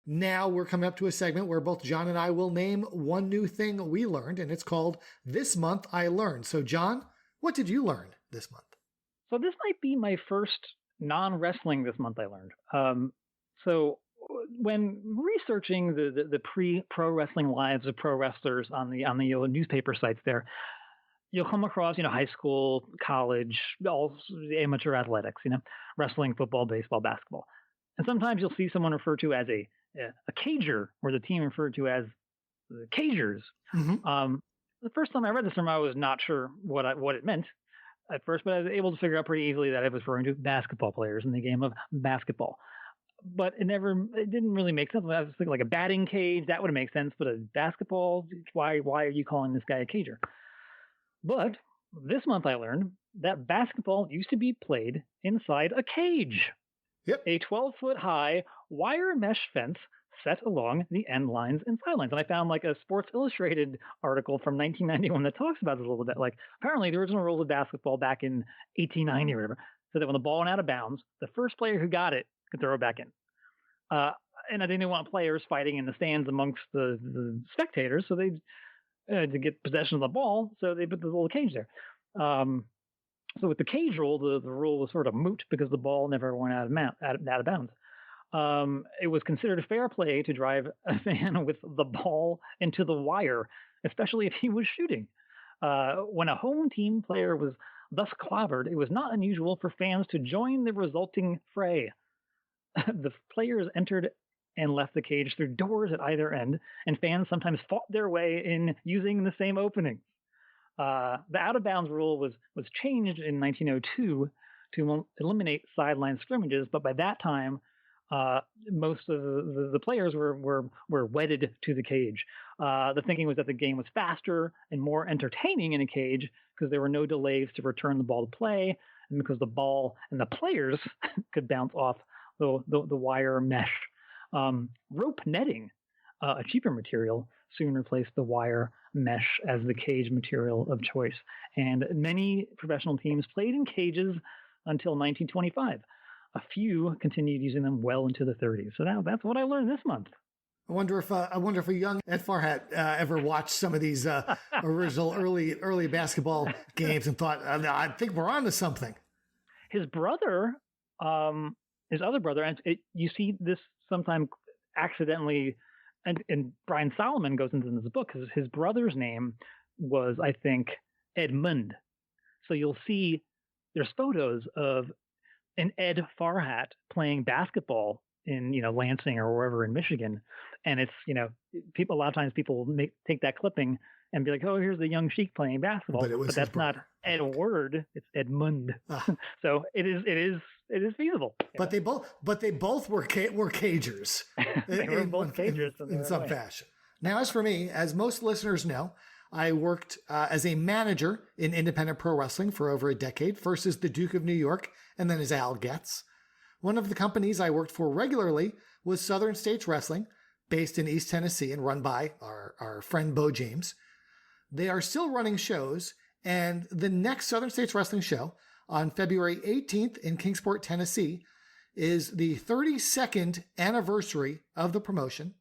Now we're coming up to a segment where both John and I will name one new thing we learned, and it's called This Month I Learned. So, John, what did you learn this month? So this might be my first non-wrestling this month I learned. So when researching the pre-pro wrestling lives of pro wrestlers on the newspaper sites there, you'll come across, high school, college, all amateur athletics, wrestling, football, baseball, basketball. And sometimes you'll see someone referred to as a cager, or the team referred to as the cagers. Mm-hmm. The first time I read this term, I was not sure what it meant at first, but I was able to figure out pretty easily that it was referring to basketball players in the game of basketball. But it didn't really make sense. I was thinking like a batting cage, that would make sense. But a basketball, why are you calling this guy a cager? But this month I learned that basketball used to be played inside a cage. Yep. A 12-foot high wire mesh fence set along the end lines and sidelines. And I found like a Sports Illustrated article from 1991 that talks about this a little bit. Like apparently the original rules of basketball back in 1890 or whatever, so that when the ball went out of bounds, the first player who got it could throw it back in. And I didn't want players fighting in the stands amongst the spectators, so they to get possession of the ball, so they put the little cage there. So with the cage rule, the rule was sort of moot because the ball never went out of bounds. It was considered fair play to drive a fan with the ball into the wire, especially if he was shooting. When a home team player was thus clobbered, it was not unusual for fans to join the resulting fray. The players entered and left the cage through doors at either end, and fans sometimes fought their way in using the same openings. The out-of-bounds rule was changed in 1902 to eliminate sideline scrimmages, but by that time, most of the players were wedded to the cage. The thinking was that the game was faster and more entertaining in a cage because there were no delays to return the ball to play, and because the ball and the players could bounce off the wire mesh. Rope netting, a cheaper material, soon replaced the wire mesh as the cage material of choice. And many professional teams played in cages until 1925. A few continued using them well into the 30s. So that's what I learned this month. I wonder if a young Ed Farhat ever watched some of these original early basketball games and thought, I think we're on to something. His brother, his other brother, and you see this sometimes accidentally, and Brian Solomon goes into this book because his brother's name was, I think, Edmund. So you'll see there's photos of an Ed Farhat playing basketball in Lansing or wherever in Michigan, and it's a lot of times people take that clipping and be like, oh, here's the young sheik playing basketball, but that's not Edward, it's Edmund. So it is feasible. But they both were cagers. They were both cagers in some fashion. Now, as for me, as most listeners know, I worked as a manager in independent pro wrestling for over a decade, first as the Duke of New York and then as Al Getz. One of the companies I worked for regularly was Southern States Wrestling, based in East Tennessee and run by our friend Bo James. They are still running shows, and the next Southern States Wrestling show on February 18th in Kingsport, Tennessee, is the 32nd anniversary of the promotion.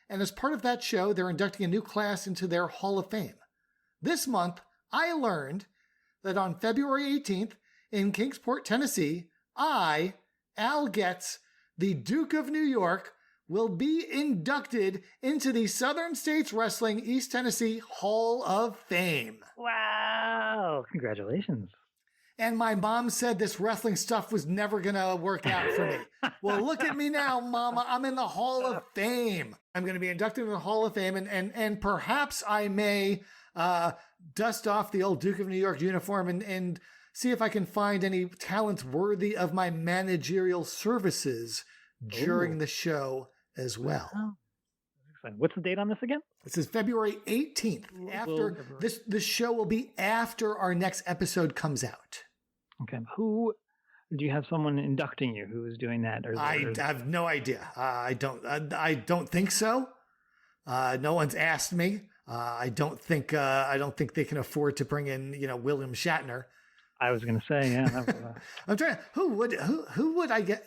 And as part of that show, they're inducting a new class into their Hall of Fame. This month, I learned that on February 18th in Kingsport, Tennessee, I, Al Getz, the Duke of New York, will be inducted into the Southern States Wrestling East Tennessee Hall of Fame. Wow. Congratulations. And my mom said this wrestling stuff was never going to work out for me. Well, look at me now, Mama. I'm in the Hall of Fame. I'm going to be inducted into the Hall of Fame, and perhaps I may dust off the old Duke of New York uniform and see if I can find any talents worthy of my managerial services during the show as well. What's the date on this again? This is February 18th. After this show will be after our next episode comes out. Okay. Who do you have someone inducting you who is doing that? I have no idea. I don't think so. No one's asked me. I don't think they can afford to bring in William Shatner. I was going to say, yeah. I'm trying. Who would I get?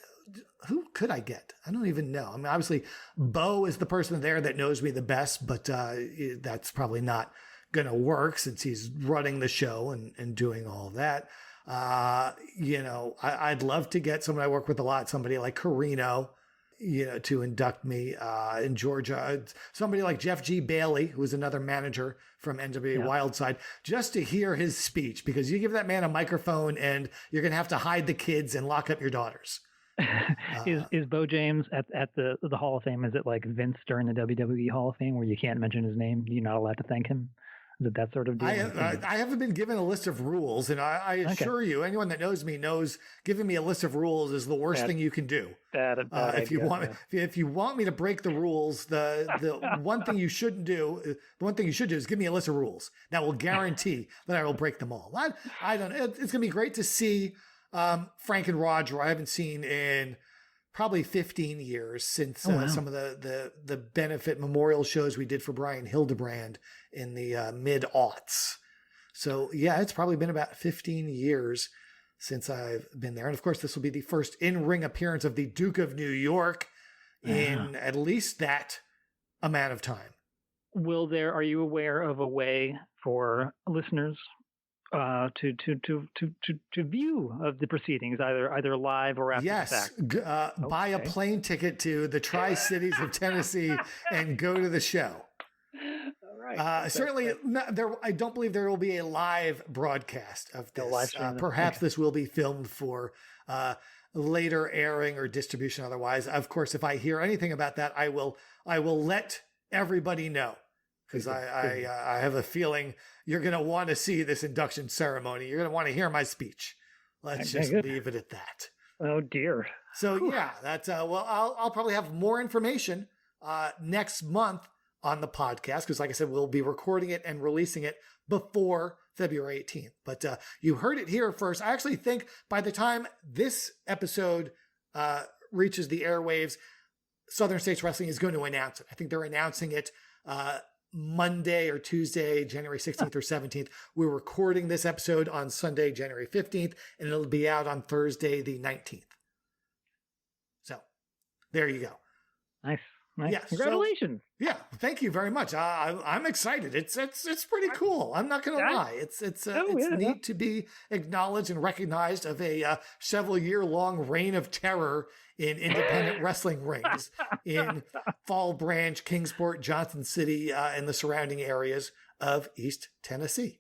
who could I get? I don't even know. I mean, obviously, Bo is the person there that knows me the best, but that's probably not going to work since he's running the show and doing all of that. I'd love to get someone I work with a lot, somebody like Carino, to induct me in Georgia. Somebody like Jeff G. Bailey, who is another manager from NWA Wildside, just to hear his speech, because you give that man a microphone and you're going to have to hide the kids and lock up your daughters. Is Bo James at the Hall of Fame? Is it like Vince during the WWE Hall of Fame where you can't mention his name? You're not allowed to thank him? Is it that sort of deal? I haven't been given a list of rules, and I assure you, anyone that knows me knows giving me a list of rules is the worst thing you can do. If you want me to break the rules, the one thing you shouldn't do, the one thing you should do is give me a list of rules that will guarantee that I will break them all. I don't. It's gonna be great to see Frank and Roger. I haven't seen in probably 15 years since some of the benefit memorial shows we did for Brian Hildebrand in the mid-aughts. So yeah, it's probably been about 15 years since I've been there. And of course, this will be the first in-ring appearance of the Duke of New York in at least that amount of time. Are you aware of a way for listeners to view of the proceedings, either live or after the fact? Buy a plane ticket to the Tri-Cities of Tennessee and go to the show. All right. Certainly, I don't believe there will be a live broadcast of this. Perhaps this will be filmed for later airing or distribution. Otherwise, of course, if I hear anything about that, I will let everybody know. Because I have a feeling you're going to want to see this induction ceremony. You're going to want to hear my speech. Let's just leave it at that. Oh, dear. So, yeah, that's I'll probably have more information next month on the podcast. Because, like I said, we'll be recording it and releasing it before February 18th. But you heard it here first. I actually think by the time this episode reaches the airwaves, Southern States Wrestling is going to announce it. I think they're announcing it Monday or Tuesday, January 16th or 17th. We're recording this episode on Sunday, January 15th, and it'll be out on Thursday, the 19th. So there you go. Nice. Yes. Congratulations. So, yeah. Thank you very much. I'm excited. It's pretty cool. I'm not going to lie. It's neat to be acknowledged and recognized of a several year long reign of terror in independent wrestling rings in Fall Branch, Kingsport, Johnson City, and the surrounding areas of East Tennessee.